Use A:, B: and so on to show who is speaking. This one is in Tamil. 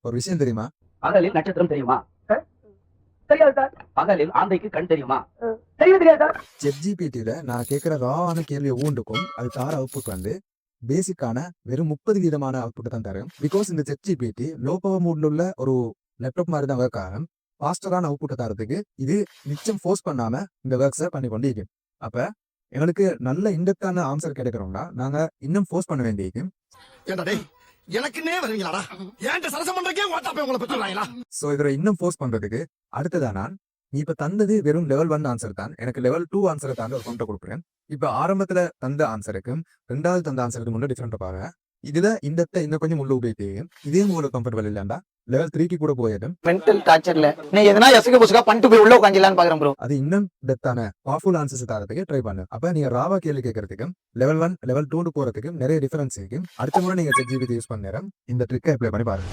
A: ஒரு விஷயம் தெரியுமா?
B: பகலில் நட்சத்திரம் தெரியுமா? தெரியாது சார். பகலில் ஆந்தைக்கு கண் தெரியுமா? தெரியாது சார்.
A: ChatGPT-ல நான் கேட்கிற ராவான கேள்வி ஒவ்வொன்றுக்கும் அது தார அவுட்புட் வந்து பேசிக்கான வெறும் 30% அவுட்புட் தான் தரும். பிகாஸ் இந்த ChatGPT லோ பவர் மோட்ல உள்ள ஒரு லேப்டாப் மாதிரி தான் ஒர்க் ஆகும். ஃபாஸ்டரான அவுட்புட்டை தரத்துக்கு இது நிச்சயம் ஃபோர்ஸ் பண்ணாம இந்த ஒர்க்ஸை பண்ணி கொண்டு இருக்கும். அப்ப எங்களுக்கு நல்ல இன்டெப்தான ஆன்சர் கிடைக்கிறோம்னா நாங்க இன்னும் ஃபோர்ஸ் பண்ண வேண்டியிருக்கும்.
C: எனக்குன்னே வருவீங்களாடா? ஏன்ட்ட சரசம் பண்றக்கே வாட்டாப்பே உங்களை பெற்றுறாங்களா?
A: ஸோ இதில் இன்னும் ஃபோர்ஸ் பண்றதுக்கு அடுத்ததா நான் நீ இப்ப தந்தது வெறும் லெவல் 1 ஆன்சர் தான். எனக்கு லெவல் 2 ஆன்சரை தாண்டி ஒரு கவுண்டர் கொடுக்குறேன். இப்ப ஆரம்பத்துல தந்த ஆன்சருக்கும் ரெண்டாவது தந்த ஆன்சருக்கு முன்னாடி டிஃபரெண்ட் பாருங்க. இதுல இந்த இன்னும் கொஞ்சம் உள்ள உபயோகித்து இதே உங்களுக்கு கம்ஃபர்டபுள் இல்லைண்டா லெவல் 3க்கு கூட போயிடும்.
D: மென்டல் டார்ச்சர்ல நீ எதனா எசுக்கு புசுக்கா பண்ணிட்டு போய் உள்ள உட்காந்துலான்னு பாக்குறேன் ப்ரோ.
A: அது இன்னும் டெப்தான பவர்ஃபுல் ஆன்சர்ஸ் தரத்துக்கு ட்ரை பண்ணு. அப்ப நீங்க ராவா கேள்வி கேட்கறதுக்கும் லெவல் 1 லெவல் 2 போறதுக்கும் நிறைய டிஃபரன்ஸ் இருக்கு. அடுத்த முறை நீங்க ChatGPT யூஸ் பண்ண நேரம் இந்த ட்ரிக்கை அப்ளை பண்ணி பாருங்க.